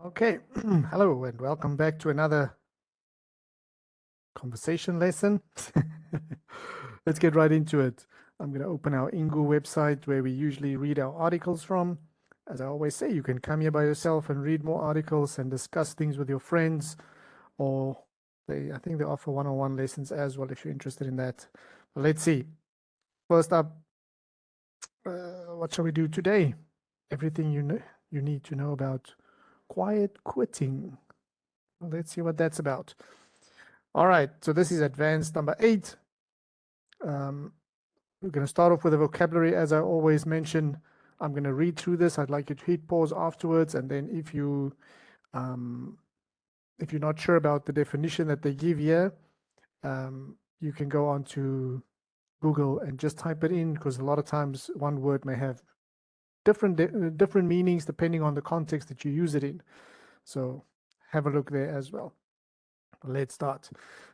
Okay, hello and welcome back to another conversation lesson. Let's get right into it. I'm going to open our Ingu website where we usually read our articles from. As I always say, you can come here by yourself and read more articles and discuss things with your friends, or I think they offer one-on-one lessons as well if you're interested in that. But let's see. First up, what shall we do today? Everything you need to know about quiet quitting. Let's see what that's about. All right, so this is advanced number 8. We're going to start off with a vocabulary. As I always mention, I'm going to read through this. I'd like you to hit pause afterwards, and then if you're not sure about the definition that they give here, you can go on to Google and just type it in, because a lot of times one word may have different meanings depending on the context that you use it in. So have a look there as well. Let's start.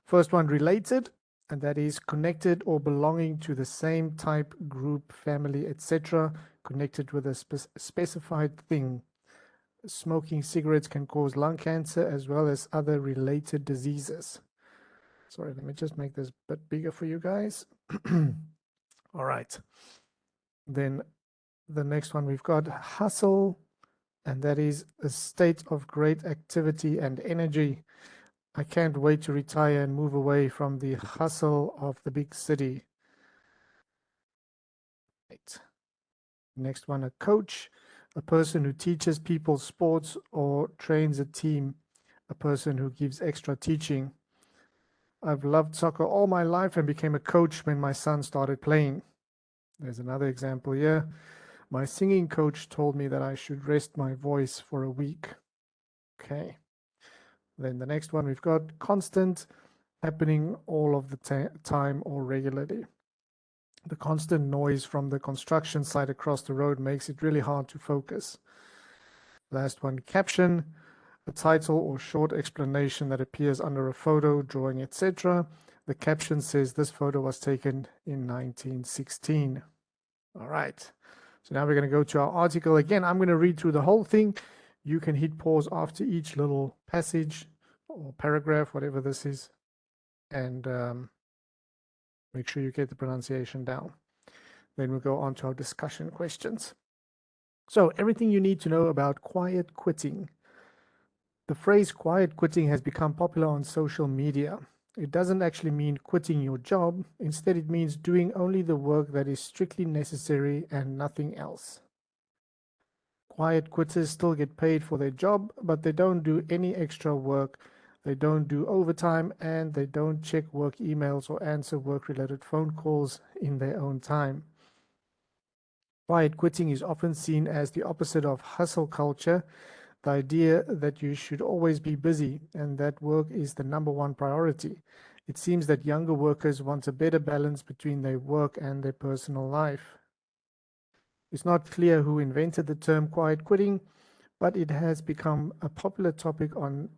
First one, related, and that is connected or belonging to the same type, group, family, etc., connected with a specified thing. Smoking cigarettes can cause lung cancer as well as other related diseases. Sorry, let me just make this a bit bigger for you guys. All right. Then the next one we've got hustle, and that is a state of great activity and energy. I can't wait to retire and move away from the hustle of the big city. Right. Next one, a coach, a person who teaches people sports or trains a team, a person who gives extra teaching. I've loved soccer all my life and became a coach when my son started playing. There's another example here. My singing coach told me that I should rest my voice for a week. Okay. Then the next one we've got constant, happening all of the time or regularly. The constant noise from the construction site across the road makes it really hard to focus. Last one, caption, a title or short explanation that appears under a photo, drawing, etc. The caption says this photo was taken in 1916. All right. So now we're going to go to our article. Again, I'm going to read through the whole thing. You can hit pause after each little passage or paragraph, whatever this is, and make sure you get the pronunciation down. Then we'll go on to our discussion questions. So everything you need to know about quiet quitting. The phrase quiet quitting has become popular on social media. It doesn't actually mean quitting your job. Instead, it means doing only the work that is strictly necessary and nothing else. Quiet quitters still get paid for their job, but they don't do any extra work. They don't do overtime, and they don't check work emails or answer work-related phone calls in their own time. Quiet quitting is often seen as the opposite of hustle culture, the idea that you should always be busy and that work is the number one priority. It seems that younger workers want a better balance between their work and their personal life. It's not clear who invented the term quiet quitting, but it has become a popular topic on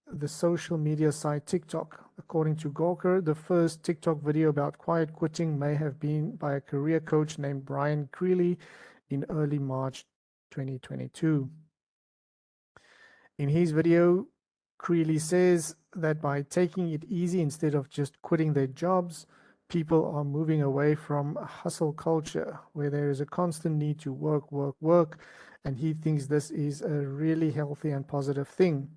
the social media site TikTok. According to Gawker, the first TikTok video about quiet quitting may have been by a career coach named Brian Creeley in early March 2022. In his video, Creeley says that by taking it easy instead of just quitting their jobs, people are moving away from a hustle culture where there is a constant need to work, work, work, and he thinks this is a really healthy and positive thing.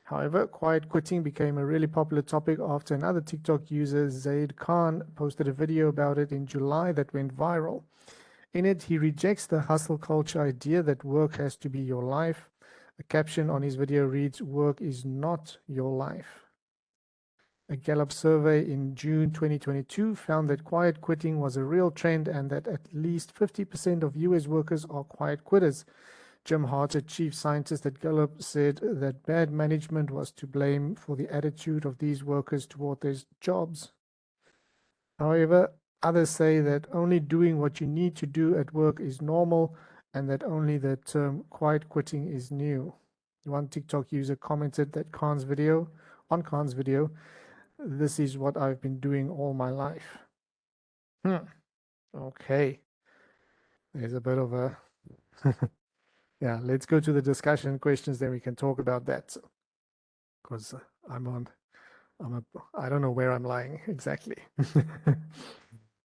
However, quiet quitting became a really popular topic after another TikTok user, Zaid Khan, posted a video about it in July that went viral. In it, he rejects the hustle culture idea that work has to be your life. A caption on his video reads, "Work is not your life." A Gallup survey in June 2022 found that quiet quitting was a real trend and that at least 50% of US workers are quiet quitters. Jim Harter, chief scientist at Gallup, said that bad management was to blame for the attitude of these workers toward their jobs. However, others say that only doing what you need to do at work is normal and that only the term quiet quitting is new. One TikTok user commented that Khan's video, "This is what I've been doing all my life." Okay. There's a bit of a Yeah, let's go to the discussion questions, then we can talk about that. Because I don't know where I'm lying exactly.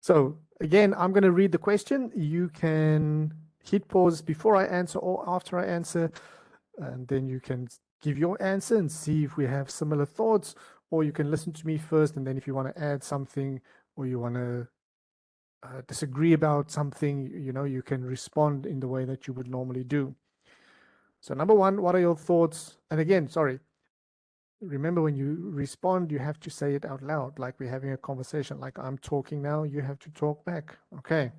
So again, I'm going to read the question. You can hit pause before I answer or after I answer, and then you can give your answer and see if we have similar thoughts, or you can listen to me first, and then if you want to add something or you want to disagree about something, you can respond in the way that you would normally do. So number one, what are your thoughts? And again, sorry, remember when you respond, you have to say it out loud, like we're having a conversation, like I'm talking now, you have to talk back. Okay.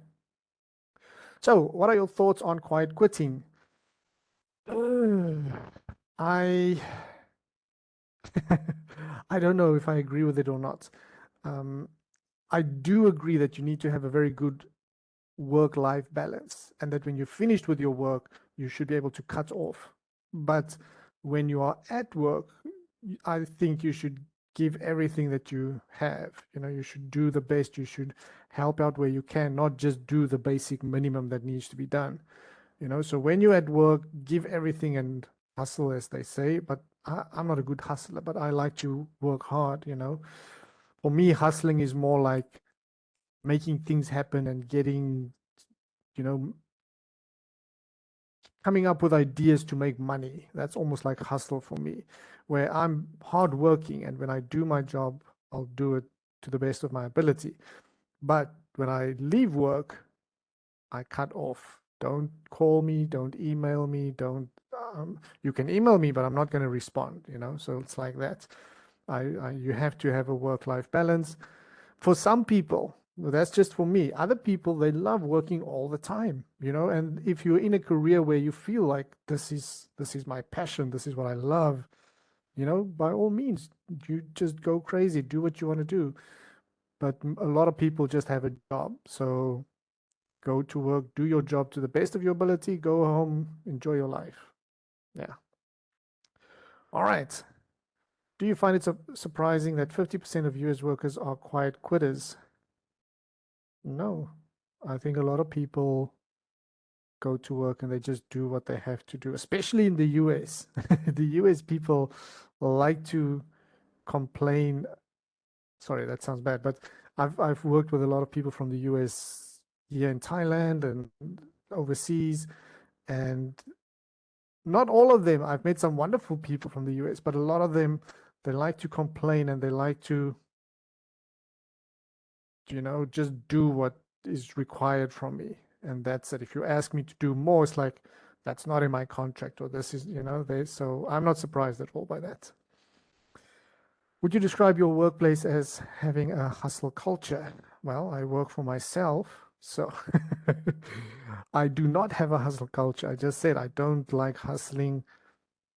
So what are your thoughts on quiet quitting? I I don't know if I agree with it or not. I do agree that you need to have a very good work-life balance, and that when you're finished with your work, you should be able to cut off. But when you are at work, I think you should give everything that you have. You should do the best. You should help out where you can, not just do the basic minimum that needs to be done. So when you're at work, give everything and hustle, as they say. But I'm not a good hustler, but I like to work hard. For me, hustling is more like making things happen and getting, you know, coming up with ideas to make money. That's almost like hustle for me, where I'm hardworking, and when I do my job, I'll do it to the best of my ability. But when I leave work, I cut off. Don't call me, don't email me, don't you can email me, but I'm not going to respond, so it's like that. You have to have a work-life balance. For some people, that's just for me. Other people, they love working all the time, and if you're in a career where you feel like this is my passion, this is what I love, by all means, you just go crazy, do what you want to do. But a lot of people just have a job, so go to work, do your job to the best of your ability, go home, enjoy your life. Yeah. All right. Do you find it surprising that 50% of US workers are quiet quitters? No. I think a lot of people go to work and they just do what they have to do, especially in the US. The US people like to complain. Sorry, that sounds bad, but I've worked with a lot of people from the US here in Thailand and overseas, and not all of them. I've met some wonderful people from the US, but a lot of them, they like to complain and they like to, just do what is required from me. And that's it. If you ask me to do more, it's like, that's not in my contract, or this is, so I'm not surprised at all by that. Would you describe your workplace as having a hustle culture? Well, I work for myself, so I do not have a hustle culture. I just said I don't like hustling.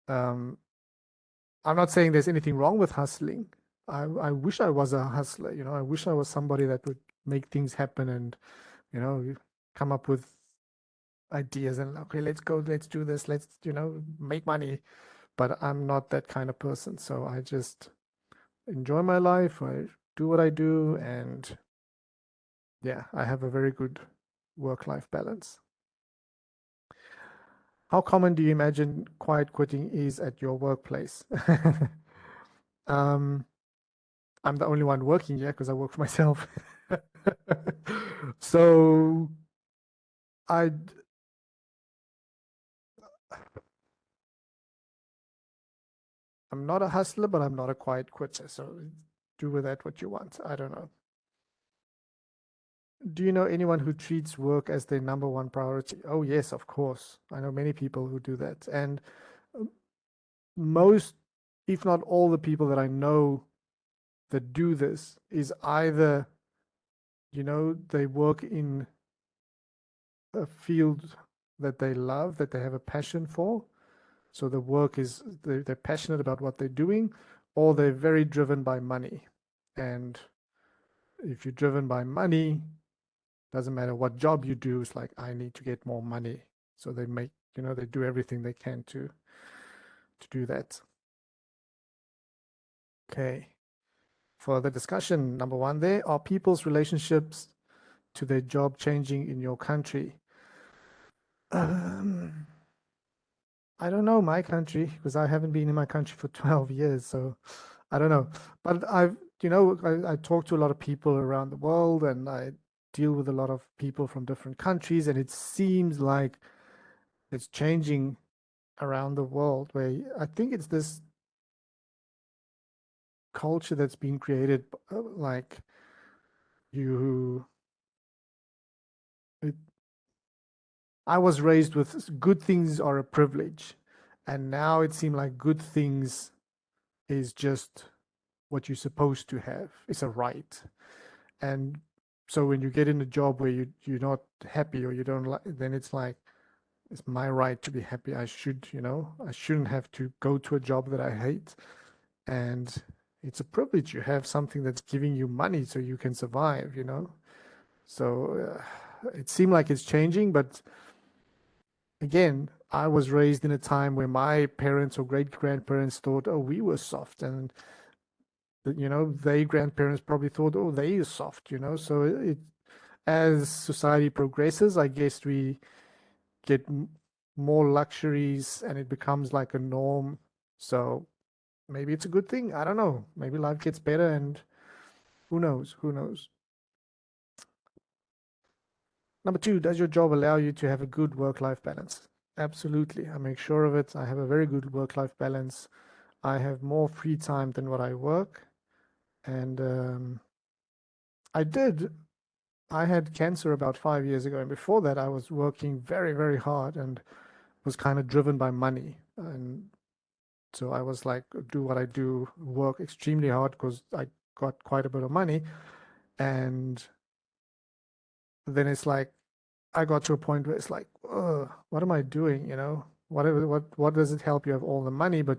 Um, I'm not saying there's anything wrong with hustling. I wish I was a hustler, I wish I was somebody that would make things happen and, come up with ideas and, okay, let's go, let's do this, let's, make money. But I'm not that kind of person. So I just enjoy my life. I do what I do. And yeah, I have a very good work-life balance. How common do you imagine quiet quitting is at your workplace? um, I'm the only one working here because I work for myself. So I I'm not a hustler, but I'm not a quiet quitter. So do with that what you want. I don't know. Do you know anyone who treats work as their number one priority? Oh, yes, of course. I know many people who do that. And most, if not all, the people that I know that do this is either, they work in a field that they love, that they have a passion for. So the work is, they're passionate about what they're doing, or they're very driven by money. And if you're driven by money, doesn't matter what job you do, it's like, I need to get more money. So they make, they do everything they can to do that. Okay. For the discussion, number one there, are people's relationships to their job changing in your country? Um, I don't know my country because I haven't been in my country for 12 years, so I don't know. But I talk to a lot of people around the world and I deal with a lot of people from different countries, and it seems like it's changing around the world where I think it's this culture that's been created, like you, it, I was raised with good things are a privilege, and now it seems like good things is just what you're supposed to have. It's a right. And so when you get in a job where you're not happy or you don't like, then it's like it's my right to be happy. I shouldn't have to go to a job that I hate. And it's a privilege. You have something that's giving you money so you can survive. So it seemed like it's changing, but again, I was raised in a time where my parents or great grandparents thought, oh, we were soft, and their grandparents probably thought, oh, they are soft. So as society progresses, I guess we get more luxuries and it becomes like a norm. So maybe it's a good thing. I don't know. Maybe life gets better, and who knows? Who knows? Number two, does your job allow you to have a good work-life balance? Absolutely. I make sure of it. I have a very good work-life balance. I have more free time than what I work. And I did. I had cancer about 5 years ago. And before that, I was working very, very hard and was kind of driven by money. And so I was like, do what I do, work extremely hard because I got quite a bit of money. And then it's like, I got to a point where it's like, ugh, what am I doing? What does it help? You have all the money, but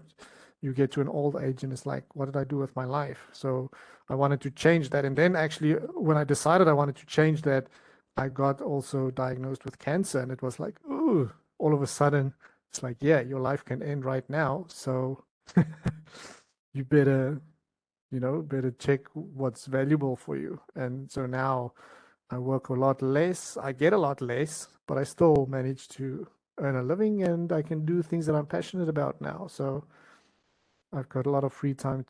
you get to an old age and it's like, what did I do with my life? So I wanted to change that. And then actually, when I decided I wanted to change that, I got also diagnosed with cancer. And it was like, ooh, all of a sudden, it's like, yeah, your life can end right now. So you better check what's valuable for you. And so now I work a lot less, I get a lot less, but I still manage to earn a living and I can do things that I'm passionate about now. So I've got a lot of free time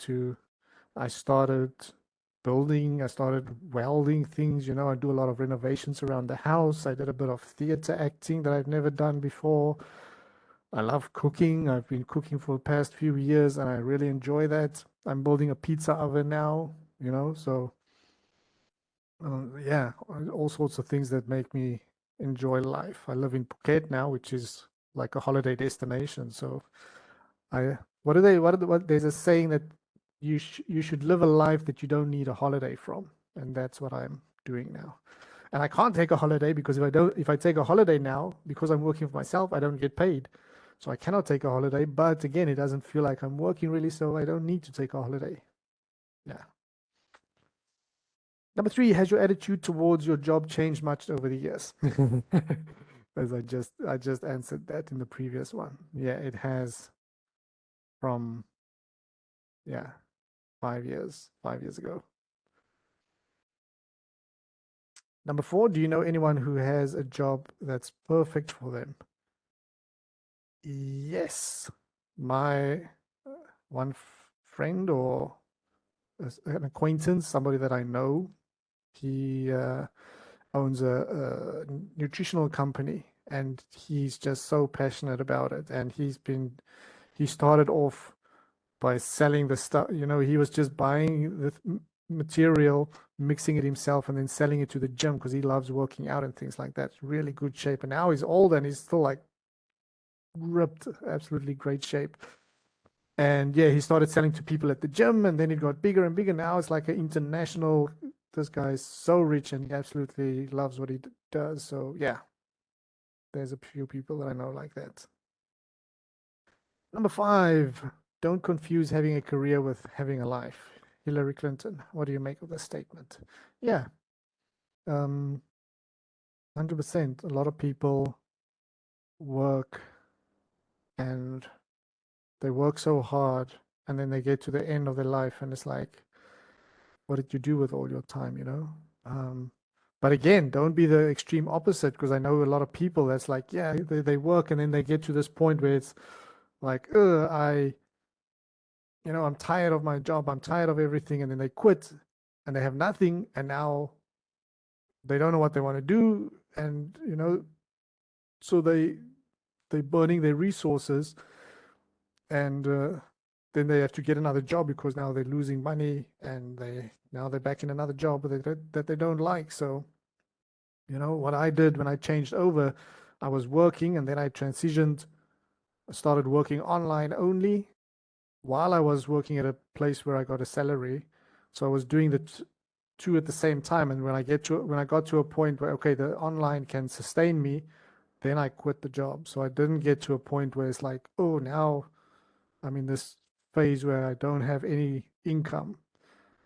I started I started welding things. I do a lot of renovations around the house. I did a bit of theater acting that I've never done before. I love cooking. I've been cooking for the past few years and I really enjoy that. I'm building a pizza oven now, so yeah, all sorts of things that make me enjoy life. I live in Phuket now, which is like a holiday destination. So I, there's a saying that you should live a life that you don't need a holiday from, and that's what I'm doing now. And I can't take a holiday because if I take a holiday now, because I'm working for myself, I don't get paid. So I cannot take a holiday. But again, it doesn't feel like I'm working really, so I don't need to take a holiday. Yeah. Number three, has your attitude towards your job changed much over the years? As I just answered that in the previous one. Yeah, it has from yeah, 5 years ago. Number four, do you know anyone who has a job that's perfect for them? Yes. My one friend or an acquaintance, somebody that I know, he owns a nutritional company and he's just so passionate about it. And he started off by selling the stuff. He was just buying the material, mixing it himself, and then selling it to the gym because he loves working out and things like that. Really good shape. And now he's old and he's still like ripped, absolutely great shape. And yeah, he started selling to people at the gym and then it got bigger and bigger. Now it's like an international. This guy's so rich and he absolutely loves what he does. So yeah, there's a few people that I know like that. Number five, don't confuse having a career with having a life. Hillary Clinton, what do you make of this statement? Yeah, 100%. A lot of people work and they work so hard and then they get to the end of their life and it's like, what did you do with all your time? Um, But again, don't be the extreme opposite, because I know a lot of people that's like, yeah, they work and then they get to this point where it's like, I'm tired of my job, I'm tired of everything, and then they quit and they have nothing, and now they don't know what they want to do, and so they're burning their resources, and then they have to get another job because now they're losing money, and they're back in another job that they don't like. So what I did when I changed over, I was working and then I transitioned. I started working online only while I was working at a place where I got a salary. So I was doing the two at the same time. And when I got to a point where, okay, the online can sustain me, then I quit the job. So I didn't get to a point where it's like, oh, now I'm in this phase where I don't have any income.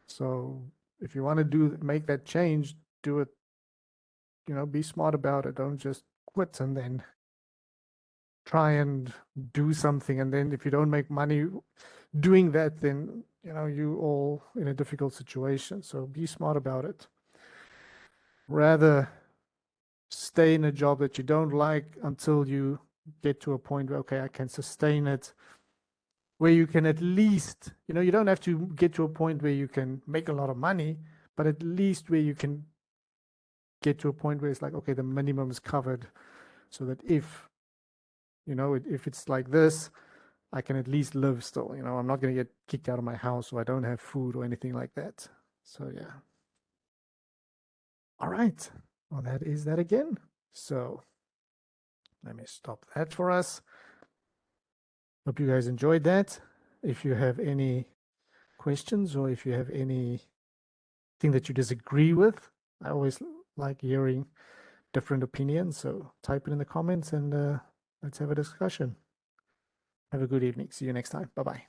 So if you want to make that change, do it, be smart about it. Don't just quit and then try and do something. And then if you don't make money doing that, then, you all in a difficult situation. So be smart about it. Rather stay in a job that you don't like until you get to a point where, okay, I can sustain it, where you can at least, you don't have to get to a point where you can make a lot of money, but at least where you can get to a point where it's like, okay, the minimum is covered, so that if it's like this, I can at least live still. I'm not going to get kicked out of my house, or I don't have food or anything like that. So yeah. All right. Well, that is that again. So let me stop that for us. Hope you guys enjoyed that. If you have any questions, or if you have anything that you disagree with, I always like hearing different opinions. So type it in the comments, and let's have a discussion. Have a good evening. See you next time. Bye bye.